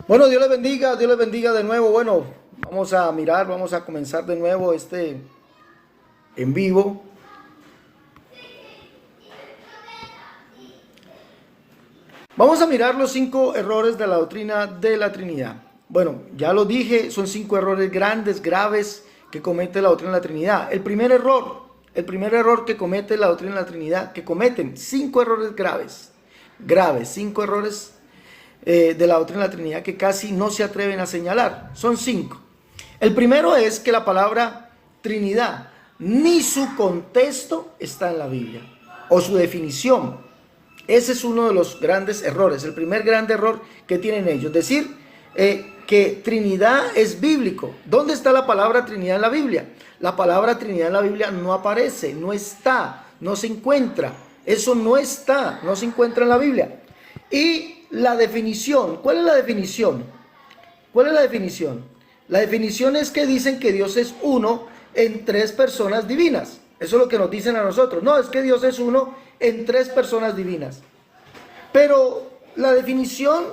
Bueno, Dios les bendiga de nuevo. Bueno, vamos a mirar, vamos a comenzar de nuevo este en vivo. Vamos a mirar los 5 errores de la doctrina de la Trinidad. Bueno, ya lo dije, son 5 errores grandes, graves, que comete la doctrina de la Trinidad. El primer error que comete la doctrina de la Trinidad, que cometen 5 errores graves, 5 errores de la doctrina de la Trinidad que casi no se atreven a señalar. Son 5. El primero es que la palabra Trinidad, ni su contexto está en la Biblia, o su definición. Ese es uno de los grandes errores, el primer gran error que tienen ellos. Decir que Trinidad es bíblico. ¿Dónde está la palabra Trinidad en la Biblia? La palabra Trinidad en la Biblia no aparece, no está, no se encuentra. Eso no está, no se encuentra en la Biblia. Y la definición, ¿cuál es la definición? ¿Cuál es la definición? La definición es que dicen que Dios es uno en 3 personas divinas. Eso es lo que nos dicen a nosotros. No, es que Dios es uno en 3 personas divinas. Pero la definición,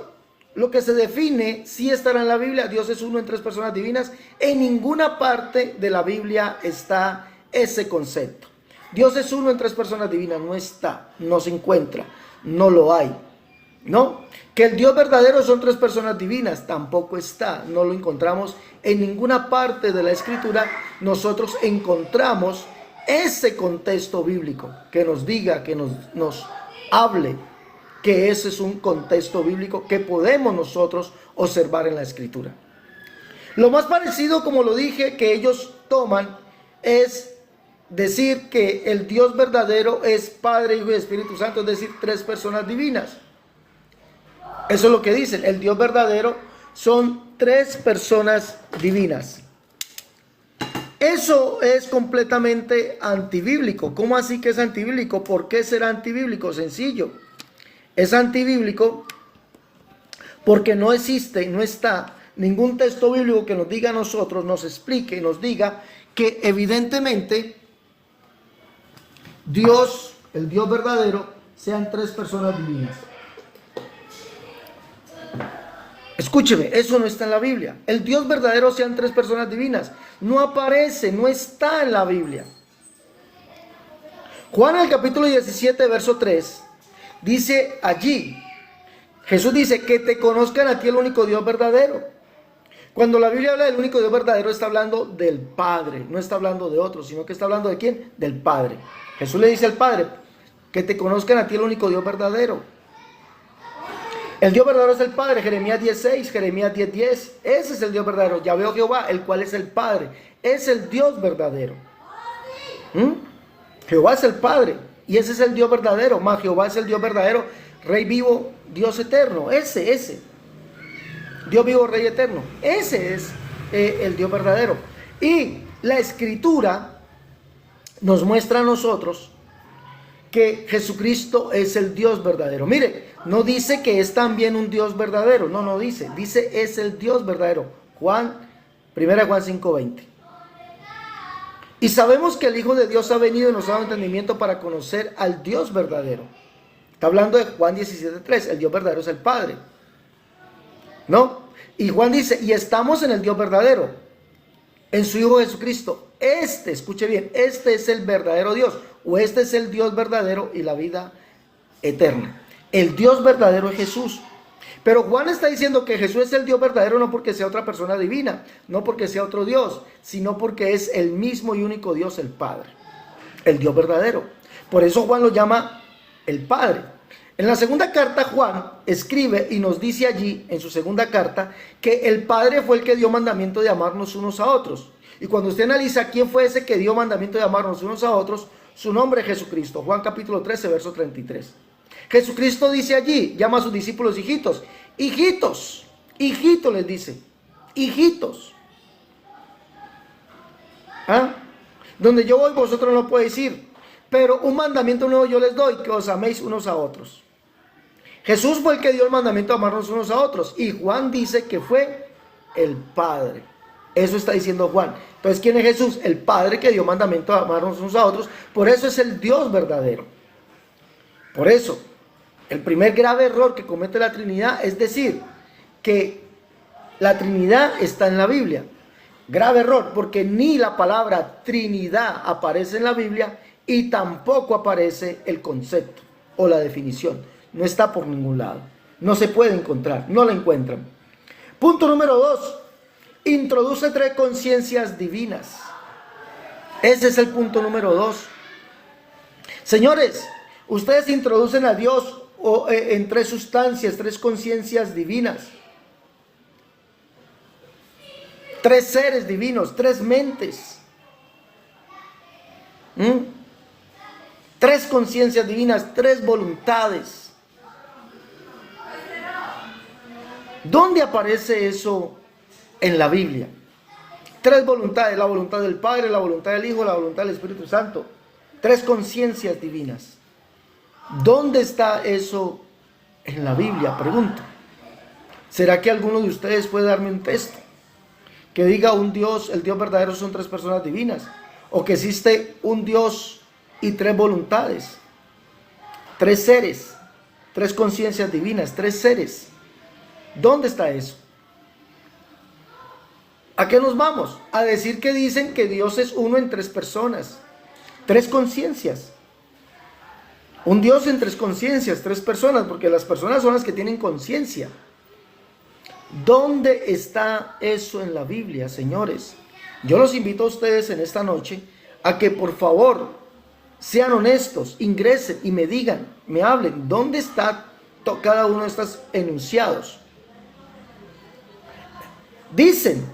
lo que se define, sí estará en la Biblia. Dios es uno en 3 personas divinas. En ninguna parte de la Biblia está ese concepto. Dios es uno en 3 personas divinas. No está, no se encuentra, no lo hay. ¿No? Que el Dios verdadero son 3 personas divinas, tampoco está, no lo encontramos en ninguna parte de la Escritura. Nosotros encontramos ese contexto bíblico que nos diga, que nos hable que ese es un contexto bíblico que podemos nosotros observar en la Escritura. Lo más parecido, como lo dije, que ellos toman es decir que el Dios verdadero es Padre, Hijo y Espíritu Santo, es decir, 3 personas divinas. Eso es lo que dicen, el Dios verdadero son 3 personas divinas. Eso es completamente antibíblico. ¿Cómo así que es antibíblico? ¿Por qué será antibíblico? Sencillo. Es antibíblico porque no existe, no está ningún texto bíblico que nos diga a nosotros, nos explique, nos diga que evidentemente Dios, el Dios verdadero, sean 3 personas divinas. Escúcheme, eso no está en la Biblia. El Dios verdadero sean 3 personas divinas. No aparece, no está en la Biblia. Juan, el capítulo 17, verso 3, dice allí, Jesús dice, que te conozcan a ti el único Dios verdadero. Cuando la Biblia habla del único Dios verdadero, está hablando del Padre, no está hablando de otro, sino que está hablando de ¿quién? Del Padre. Jesús le dice al Padre, que te conozcan a ti el único Dios verdadero. El Dios verdadero es el Padre, Jeremías 10:6, Jeremías 10:10, ese es el Dios verdadero. Ya veo Jehová, el cual es el Padre, es el Dios verdadero. Jehová es el Padre, y ese es el Dios verdadero, más Jehová es el Dios verdadero, Rey vivo, Dios eterno, ese, Dios vivo, Rey eterno, ese es el Dios verdadero. Y la Escritura nos muestra a nosotros que Jesucristo es el Dios verdadero. Mire, no dice que es también un Dios verdadero, no dice es el Dios verdadero. 1 Juan 5:20. Y sabemos que el Hijo de Dios ha venido y nos ha dado entendimiento para conocer al Dios verdadero. Está hablando de Juan 17:3, el Dios verdadero es el Padre, ¿no? Y Juan dice, y estamos en el Dios verdadero, en su Hijo Jesucristo. Escuche bien, este es el verdadero Dios, o este es el Dios verdadero y la vida eterna. El Dios verdadero es Jesús. Pero Juan está diciendo que Jesús es el Dios verdadero no porque sea otra persona divina, no porque sea otro Dios, sino porque es el mismo y único Dios, el Padre, el Dios verdadero. Por eso Juan lo llama el Padre. En la segunda carta Juan escribe y nos dice allí, en su segunda carta, que el Padre fue el que dio mandamiento de amarnos unos a otros. Y cuando usted analiza quién fue ese que dio mandamiento de amarnos unos a otros, su nombre es Jesucristo. Juan capítulo 13, verso 33. Jesucristo dice allí, llama a sus discípulos hijitos. Hijitos les dice. Hijitos. ¿Ah? Donde yo voy vosotros no podéis ir. Pero un mandamiento nuevo yo les doy, que os améis unos a otros. Jesús fue el que dio el mandamiento de amarnos unos a otros. Y Juan dice que fue el Padre. Eso está diciendo Juan. Entonces, ¿quién es Jesús? El Padre que dio mandamiento de amarnos unos a otros. Por eso es el Dios verdadero. Por eso, el primer grave error que comete la Trinidad es decir que La Trinidad está en la Biblia. Grave error, porque ni la palabra Trinidad aparece en la Biblia y tampoco aparece el concepto o la definición. No está por ningún lado. No se puede encontrar, no la encuentran. Punto número 2. Introduce 3 conciencias divinas. Ese es el punto número 2. Señores, ustedes introducen a Dios en 3 sustancias, 3 conciencias divinas. 3 seres divinos, 3 mentes. 3 conciencias divinas, 3 voluntades. ¿Dónde aparece eso en la Biblia? 3 voluntades, la voluntad del Padre, la voluntad del Hijo, la voluntad del Espíritu Santo. 3 conciencias divinas. ¿Dónde está eso en la Biblia? Pregunto. ¿Será que alguno de ustedes puede darme un texto que diga un Dios, el Dios verdadero son 3 personas divinas? O que existe un Dios y 3 voluntades, 3 seres, 3 conciencias divinas, 3 seres. ¿Dónde está eso? ¿A qué nos vamos? A decir que dicen que Dios es uno en 3 personas, 3 conciencias. Un Dios en 3 conciencias, 3 personas, porque las personas son las que tienen conciencia. ¿Dónde está eso en la Biblia, señores? Yo los invito a ustedes en esta noche a que por favor sean honestos, ingresen y me digan, me hablen, ¿dónde está cada uno de estos enunciados? Dicen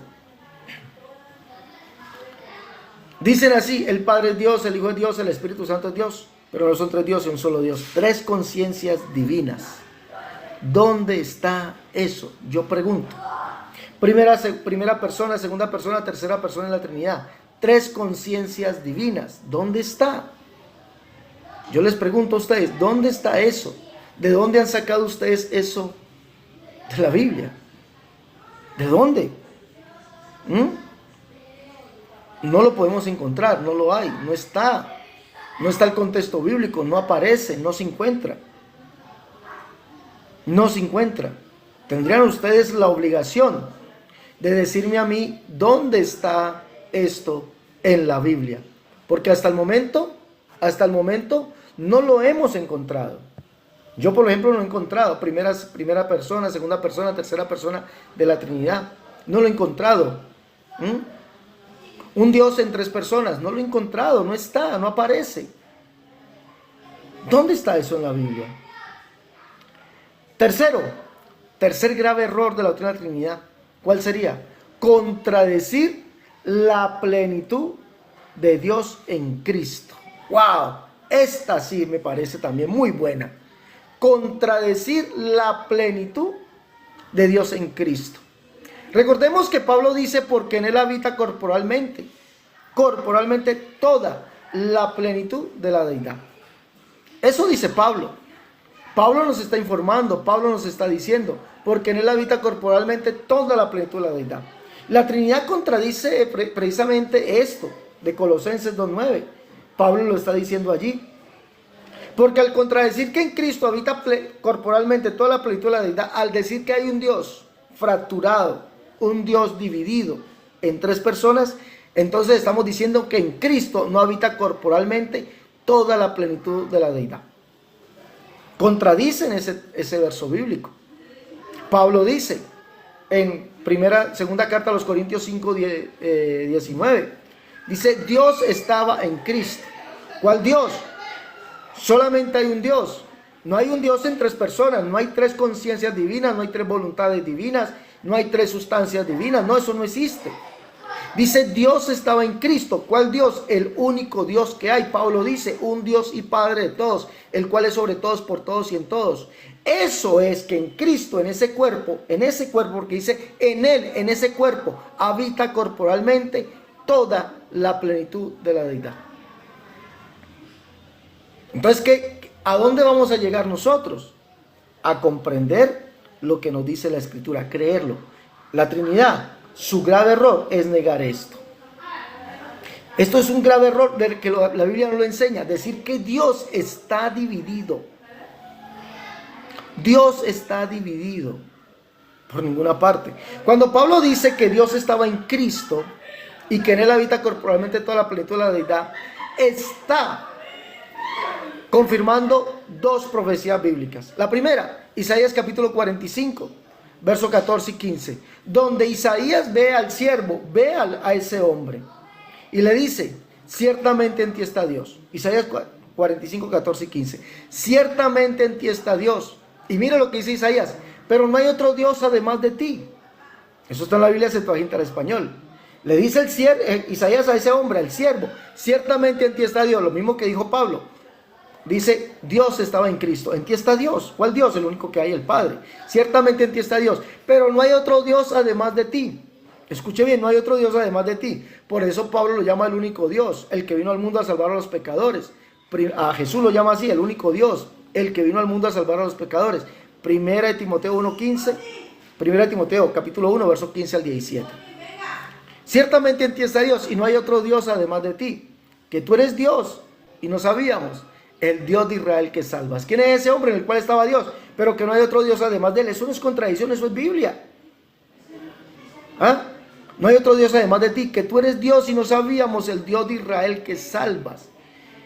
así: el Padre es Dios, el Hijo es Dios, el Espíritu Santo es Dios, pero no son 3 dioses, un solo Dios. 3 conciencias divinas. ¿Dónde está eso? Yo pregunto. Primera persona, segunda persona, tercera persona en la Trinidad. 3 conciencias divinas. ¿Dónde está? Yo les pregunto a ustedes, ¿dónde está eso? ¿De dónde han sacado ustedes eso de la Biblia? ¿De dónde? No lo podemos encontrar, no lo hay, no está. No está el contexto bíblico, no aparece, no se encuentra. No se encuentra. Tendrían ustedes la obligación de decirme a mí dónde está esto en la Biblia. Porque hasta el momento no lo hemos encontrado. Yo, por ejemplo, no he encontrado primera persona, segunda persona, tercera persona de la Trinidad. No lo he encontrado. Un Dios en 3 personas, no lo he encontrado, no está, no aparece. ¿Dónde está eso en la Biblia? Tercer grave error de la doctrina de la Trinidad. ¿Cuál sería? Contradecir la plenitud de Dios en Cristo. ¡Wow! Esta sí me parece también muy buena. Contradecir la plenitud de Dios en Cristo. Recordemos que Pablo dice: porque en él habita corporalmente toda la plenitud de la deidad. Eso dice Pablo. Pablo nos está informando, Pablo nos está diciendo: porque en él habita corporalmente toda la plenitud de la deidad. La Trinidad contradice precisamente esto de Colosenses 2:9. Pablo lo está diciendo allí. Porque al contradecir que en Cristo habita corporalmente toda la plenitud de la deidad, al decir que hay un Dios fracturado, un Dios dividido en 3 personas, entonces estamos diciendo que en Cristo no habita corporalmente toda la plenitud de la deidad. Contradicen ese verso bíblico. Pablo dice en segunda carta a los Corintios 5:19, dice: Dios estaba en Cristo. ¿Cuál Dios? Solamente hay un Dios. No hay un Dios en 3 personas, no hay 3 conciencias divinas, no hay 3 voluntades divinas, no hay 3 sustancias divinas. No, eso no existe. Dice: Dios estaba en Cristo. ¿Cuál Dios? El único Dios que hay. Pablo dice: un Dios y Padre de todos, el cual es sobre todos, por todos y en todos. Eso es que en Cristo, en ese cuerpo, porque dice en él, en ese cuerpo, habita corporalmente toda la plenitud de la deidad. Entonces, ¿a dónde vamos a llegar nosotros? A comprender lo que nos dice la Escritura, creerlo. La Trinidad, su grave error es negar esto. Esto es un grave error que la Biblia no lo enseña. Decir que Dios está dividido. Dios está dividido. Por ninguna parte. Cuando Pablo dice que Dios estaba en Cristo y que en él habita corporalmente toda la plenitud de la deidad, está confirmando dos profecías bíblicas. La primera, Isaías capítulo 45, versos 14 y 15, donde Isaías ve al siervo, ve a ese hombre y le dice: ciertamente en ti está Dios. Isaías 45, 14 y 15. Ciertamente en ti está Dios. Y mira lo que dice Isaías: pero no hay otro Dios además de ti. Eso está en la Biblia Septuaginta al español. Le dice Isaías a ese hombre, al siervo: ciertamente en ti está Dios. Lo mismo que dijo Pablo. Dice: Dios estaba en Cristo. En ti está Dios. ¿Cuál Dios? El único que hay, el Padre. Ciertamente en ti está Dios. Pero no hay otro Dios además de ti. Escuche bien, no hay otro Dios además de ti. Por eso Pablo lo llama el único Dios, el que vino al mundo a salvar a los pecadores. A Jesús lo llama así, el único Dios, el que vino al mundo a salvar a los pecadores. Primera de Timoteo 1:15, Primera de Timoteo capítulo 1, versos 15 al 17. Ciertamente en ti está Dios y no hay otro Dios además de ti. Que tú eres Dios y no sabíamos, el Dios de Israel que salvas. ¿Quién es ese hombre en el cual estaba Dios? Pero que no hay otro Dios además de él. Eso no es contradicción, eso es Biblia. ¿Ah? No hay otro Dios además de ti, que tú eres Dios y no sabíamos, el Dios de Israel que salvas.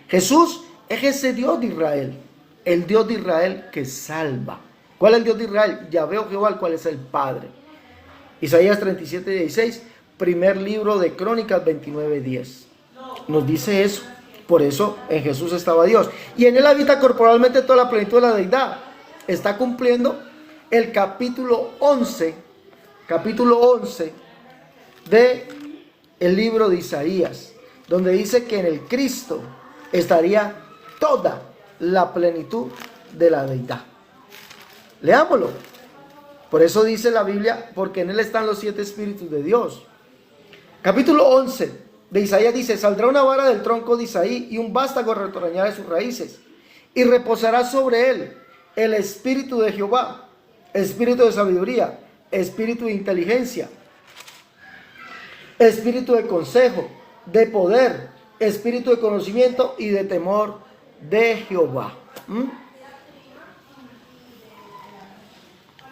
Jesús es ese Dios de Israel, el Dios de Israel que salva. ¿Cuál es el Dios de Israel? Yahvé o Jehová, el cual es el Padre. Isaías 37:16, primer libro de Crónicas 29:10. Nos dice eso. Por eso en Jesús estaba Dios. Y en él habita corporalmente toda la plenitud de la deidad. Está cumpliendo el capítulo 11 de el libro de Isaías, donde dice que en el Cristo estaría toda la plenitud de la deidad. Leámoslo. Por eso dice la Biblia: porque en él están los 7 espíritus de Dios. Capítulo 11 de Isaías dice: saldrá una vara del tronco de Isaí y un vástago retoñará de sus raíces, y reposará sobre él el espíritu de Jehová, espíritu de sabiduría, espíritu de inteligencia, espíritu de consejo, de poder, espíritu de conocimiento y de temor de Jehová.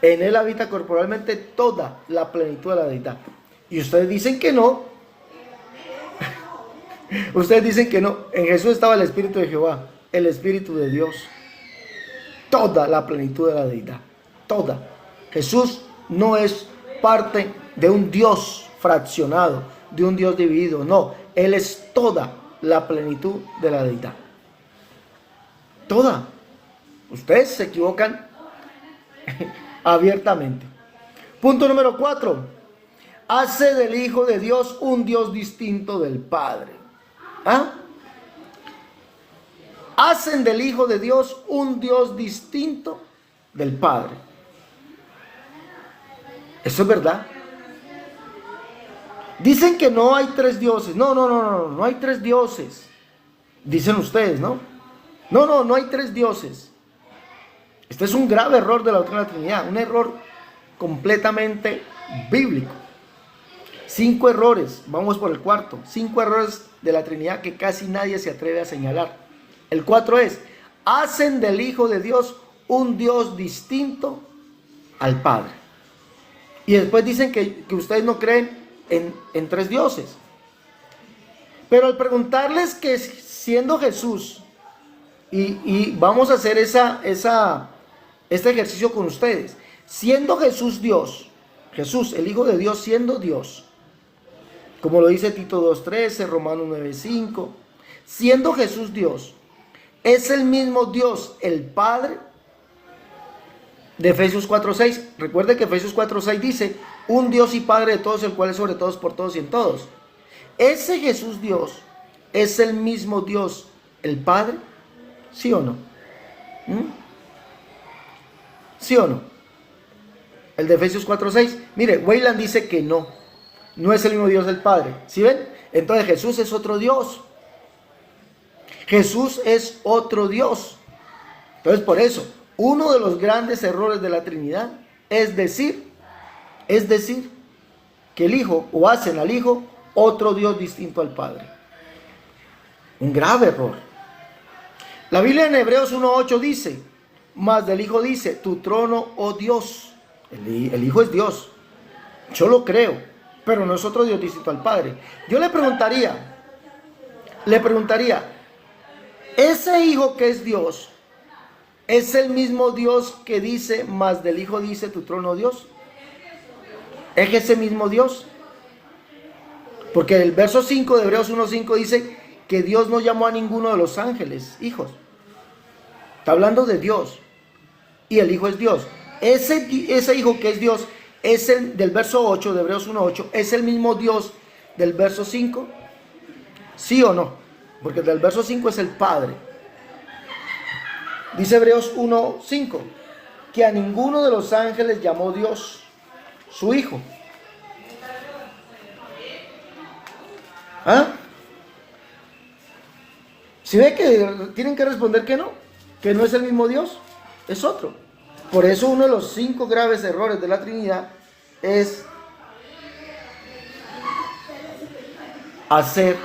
En él habita corporalmente toda la plenitud de la deidad. Y ustedes dicen que no. Ustedes dicen que no. En Jesús estaba el espíritu de Jehová, el espíritu de Dios. Toda la plenitud de la deidad. Toda. Jesús no es parte de un Dios fraccionado, de un Dios dividido. No, él es toda la plenitud de la deidad. Toda. Ustedes se equivocan abiertamente. Punto número 4. Hace del Hijo de Dios un Dios distinto del Padre. ¿Ah? Hacen del Hijo de Dios un Dios distinto del Padre. Eso es verdad. Dicen que no hay 3 dioses. No hay 3 dioses. Dicen ustedes, ¿no? No hay 3 dioses. Este es un grave error de la doctrina de la Trinidad, un error completamente bíblico. 5 errores, vamos por el cuarto. 5 errores de la Trinidad que casi nadie se atreve a señalar. El 4 es: hacen del Hijo de Dios un Dios distinto al Padre. Y después dicen que ustedes no creen en 3 dioses. Pero al preguntarles que siendo Jesús, y vamos a hacer este ejercicio con ustedes, siendo Jesús Dios, Jesús, el Hijo de Dios, siendo Dios, como lo dice Tito 2:13, Romanos 9:5, siendo Jesús Dios, es el mismo Dios, el Padre, de Efesios 4:6. Recuerde que Efesios 4:6 dice: un Dios y Padre de todos, el cual es sobre todos, por todos y en todos. Ese Jesús Dios es el mismo Dios, el Padre, ¿sí o no? ¿Sí o no? El de Efesios 4:6. Mire, Weyland dice que no es el mismo Dios del Padre. ¿Sí ven? Entonces Jesús es otro Dios. Jesús es otro Dios. Entonces, por eso, uno de los grandes errores de la Trinidad es decir que el Hijo, o hacen al Hijo otro Dios distinto al Padre. Un grave error. La Biblia en Hebreos 1:8 dice: mas del Hijo dice: tu trono, oh Dios, El Hijo es Dios. Yo lo creo, pero no es otro Dios distinto al Padre. Yo le preguntaría, ese Hijo que es Dios, ¿es el mismo Dios que dice, más del Hijo dice tu trono, Dios? ¿Es ese mismo Dios? Porque el verso 5 de Hebreos 1:5 dice que Dios no llamó a ninguno de los ángeles hijos. Está hablando de Dios. Y el Hijo es Dios. Ese Hijo que es Dios es el del verso 8 de Hebreos 1:8. ¿Es el mismo Dios del verso 5? ¿Sí o no? Porque del verso 5 es el Padre. Dice Hebreos 1:5 que a ninguno de los ángeles llamó Dios su Hijo. ¿Ah? Si ve que tienen que responder que no es el mismo Dios, es otro. Por eso uno de los 5 graves errores de la Trinidad es hacer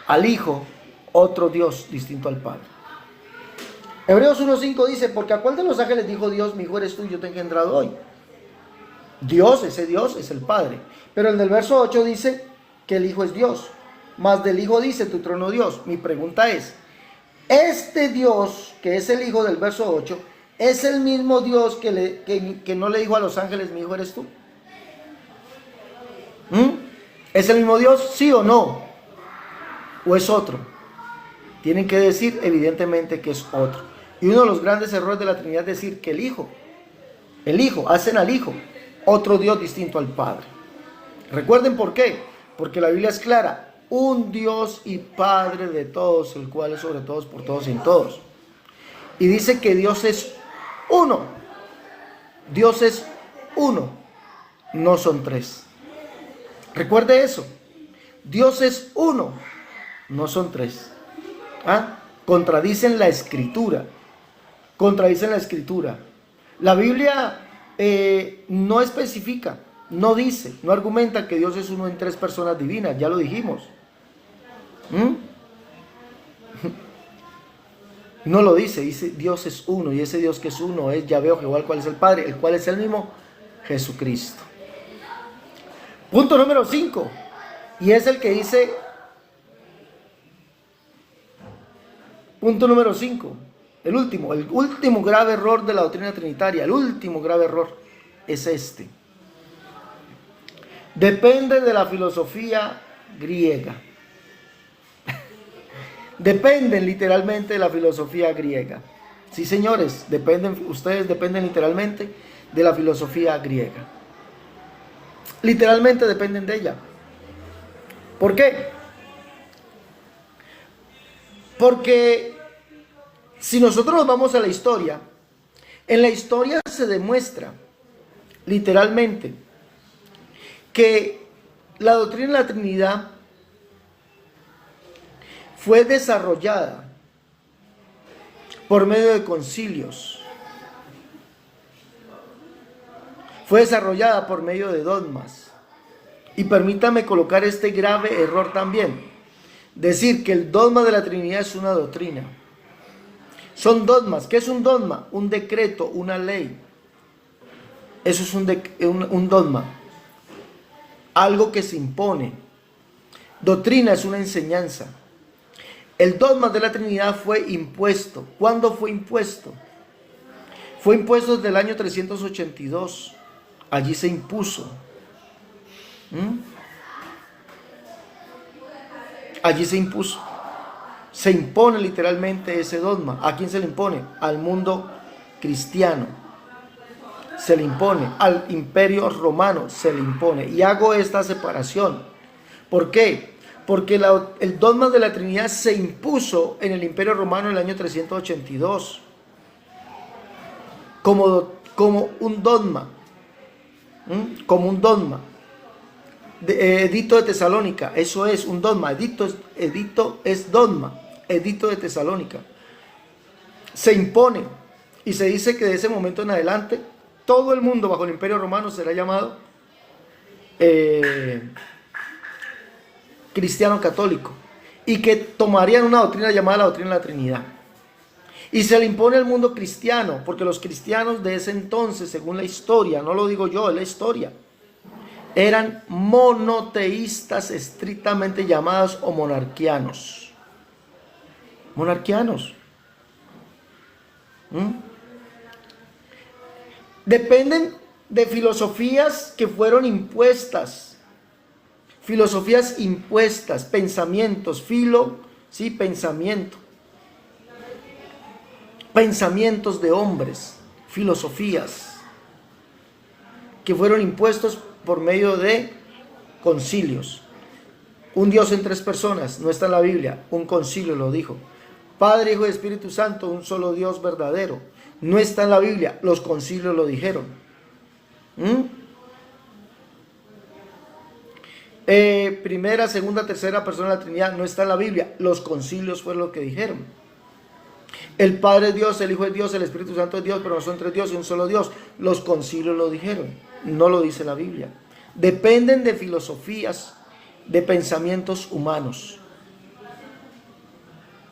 al Hijo otro Dios distinto al Padre. Hebreos 1:5 dice, porque a cuál de los ángeles dijo Dios, mi hijo eres tú, yo te he engendrado hoy. Ese Dios es el Padre. Pero en el verso 8 dice que el Hijo es Dios. Más del Hijo dice tu trono, Dios. Mi pregunta es, este Dios, que es el Hijo del verso 8, ¿es el mismo Dios que no le dijo a los ángeles, mi hijo eres tú? ¿Es el mismo Dios? ¿Sí o no? ¿O es otro? Tienen que decir evidentemente que es otro. Y uno de los grandes errores de la Trinidad es decir que el Hijo, hacen al Hijo otro Dios distinto al Padre. Recuerden por qué. Porque la Biblia es clara. Un Dios y Padre de todos, el cual es sobre todos, por todos y en todos. Y dice que Dios es uno. Dios es uno. No son tres. Recuerde eso. Dios es uno. No son tres. Contradicen la Escritura. La Biblia no especifica, no dice, no argumenta que Dios es uno en 3 personas divinas. Ya lo dijimos. No lo dice Dios es uno, y ese Dios que es uno es Yahvé o Jehová, el cual es el Padre, el cual es el mismo Jesucristo. Punto número 5, y es el que dice, punto número 5, el último grave error de la doctrina trinitaria, el último grave error es este. Depende de la filosofía griega. Dependen literalmente de la filosofía griega. Sí, señores, ustedes dependen literalmente de la filosofía griega. Literalmente dependen de ella. ¿Por qué? Porque si nosotros nos vamos a la historia, en la historia se demuestra literalmente que la doctrina de la Trinidad fue desarrollada por medio de concilios, fue desarrollada por medio de dogmas. Y permítame colocar este grave error también, decir que el dogma de la Trinidad es una doctrina. Son dogmas. ¿Qué es un dogma? Un decreto, una ley. Eso es un dogma, algo que se impone. Doctrina es una enseñanza. El dogma de la Trinidad fue impuesto. ¿Cuándo fue impuesto? Fue impuesto desde el año 382. Allí se impuso. Allí se impuso. Se impone literalmente ese dogma. ¿A quién se le impone? Al mundo cristiano. Se le impone. Al imperio romano se le impone. Y hago esta separación. ¿Por qué? Porque el dogma de la Trinidad se impuso en el imperio romano en el año 382. Como un dogma. Como un dogma. Edicto de Tesalónica, eso es un dogma. Edicto es dogma. Edicto de Tesalónica se impone y se dice que de ese momento en adelante todo el mundo bajo el imperio romano será llamado cristiano católico, y que tomarían una doctrina llamada la doctrina de la Trinidad. Y se le impone al mundo cristiano, porque los cristianos de ese entonces, según la historia, no lo digo yo, es la historia, eran monoteístas estrictamente llamados o monarquianos. Monarquianos. Dependen de filosofías que fueron impuestas. Filosofías impuestas, pensamientos, sí, pensamiento. Pensamientos de hombres, filosofías que fueron impuestos por medio de concilios. Un Dios en tres personas, no está en la Biblia, un concilio lo dijo. Padre, Hijo y Espíritu Santo, un solo Dios verdadero, no está en la Biblia, los concilios lo dijeron. Primera, segunda, tercera persona de la Trinidad, no está en la Biblia, los concilios fue lo que dijeron. El Padre es Dios, el Hijo es Dios, el Espíritu Santo es Dios, pero no son tres dioses, un solo Dios. Los concilios lo dijeron, no lo dice la Biblia. Dependen de filosofías, de pensamientos humanos,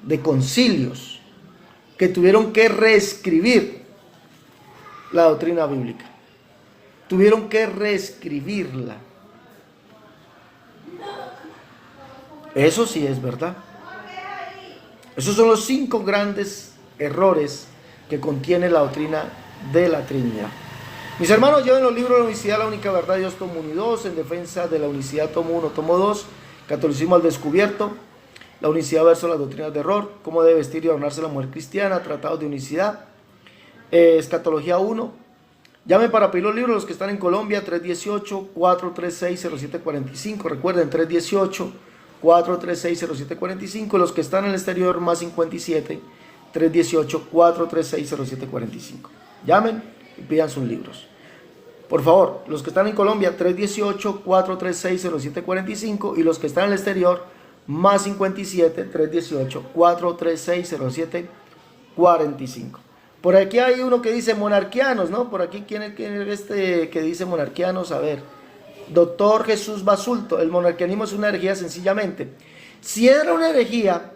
de concilios que tuvieron que reescribir la doctrina bíblica. Tuvieron que reescribirla. Eso sí es verdad. Esos son los 5 grandes errores que contiene la doctrina de la Trinidad. Mis hermanos, lleven los libros de la unicidad, la única verdad de Dios, tomo 1 y 2, en defensa de la unicidad, tomo 1, tomo 2, catolicismo al descubierto, la unicidad versus las doctrinas de error, cómo debe vestir y adornarse la mujer cristiana, tratados de unicidad, escatología 1. Llamen para pedir los libros los que están en Colombia, 318-436-0745, recuerden, 318-436-0745, los que están en el exterior, más 57, 318-436-0745. Llamen y pidan sus libros. Por favor, los que están en Colombia, 318-436-0745, y los que están en el exterior, más 57, 318-436-0745. Por aquí hay uno que dice monarquianos, ¿no? Por aquí, ¿quién es este que dice monarquianos? A ver, Doctor Jesús Basulto, el monarquianismo es una herejía sencillamente. Si era una herejía,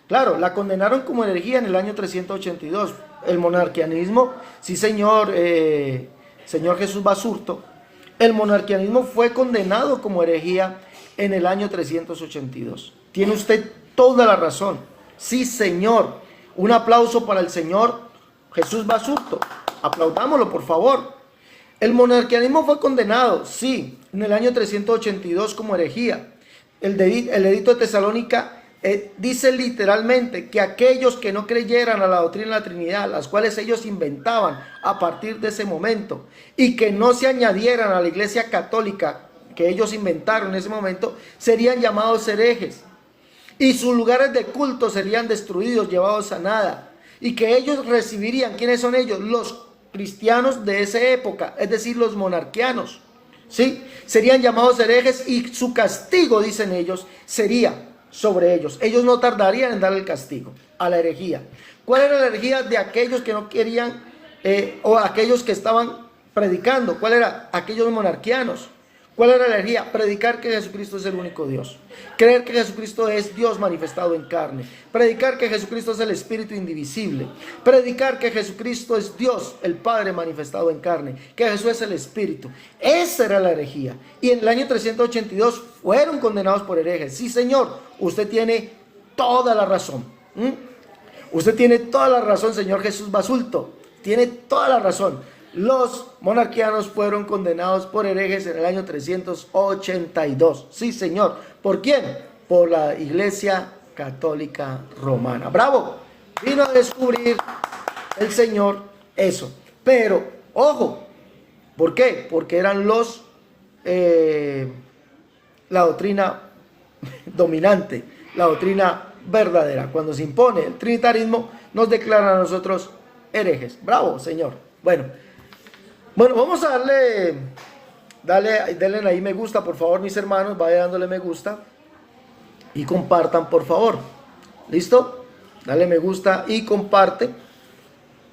claro, la condenaron como herejía en el año 382. El monarquianismo, sí señor, señor Jesús Basurto, el monarquianismo fue condenado como herejía en el año 382. Tiene usted toda la razón. Sí señor, un aplauso para el señor Jesús Basurto. Aplaudámoslo, por favor. El monarquianismo fue condenado, sí, en el año 382 como herejía. El edicto de Tesalónica dice literalmente que aquellos que no creyeran a la doctrina de la Trinidad, las cuales ellos inventaban a partir de ese momento, y que no se añadieran a la iglesia católica que ellos inventaron en ese momento, serían llamados herejes. Y sus lugares de culto serían destruidos, llevados a nada. Y que ellos recibirían, ¿quiénes son ellos? Los cristianos de esa época, es decir, los monarquianos, ¿sí? Serían llamados herejes y su castigo, dicen ellos, sería sobre ellos. Ellos no tardarían en dar el castigo a la herejía. ¿Cuál era la herejía de aquellos que no querían o aquellos que estaban predicando? ¿Cuál era? Aquellos monarquianos. ¿Cuál era la herejía? Predicar que Jesucristo es el único Dios. Creer que Jesucristo es Dios manifestado en carne. Predicar que Jesucristo es el Espíritu indivisible. Predicar que Jesucristo es Dios, el Padre manifestado en carne. Que Jesús es el Espíritu. Esa era la herejía. Y en el año 382 fueron condenados por herejes. Sí, señor, usted tiene toda la razón. Usted tiene toda la razón, señor Jesús Basulto. Tiene toda la razón. Los monarquianos fueron condenados por herejes en el año 382. Sí, señor. ¿Por quién? Por la Iglesia Católica Romana. ¡Bravo! Vino a descubrir el Señor eso. Pero, ojo, ¿por qué? Porque eran la doctrina dominante, la doctrina verdadera. Cuando se impone el trinitarismo, nos declaran a nosotros herejes. ¡Bravo, Señor! Bueno, vamos a denle ahí me gusta, por favor, mis hermanos, vaya dándole me gusta y compartan, por favor. ¿Listo? Dale me gusta y comparte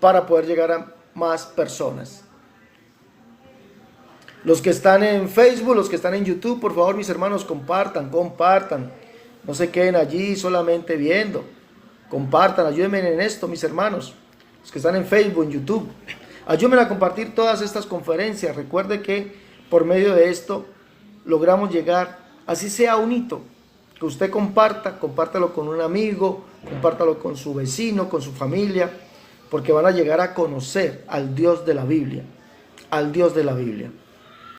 para poder llegar a más personas. Los que están en Facebook, los que están en YouTube, por favor, mis hermanos, compartan. No se queden allí solamente viendo. Compartan, ayúdenme en esto, mis hermanos, los que están en Facebook, en YouTube. Ayúdenme a compartir todas estas conferencias. Recuerde que por medio de esto logramos llegar, así sea un hito, que usted compártalo con un amigo, compártalo con su vecino, con su familia, porque van a llegar a conocer al Dios de la Biblia, al Dios de la Biblia.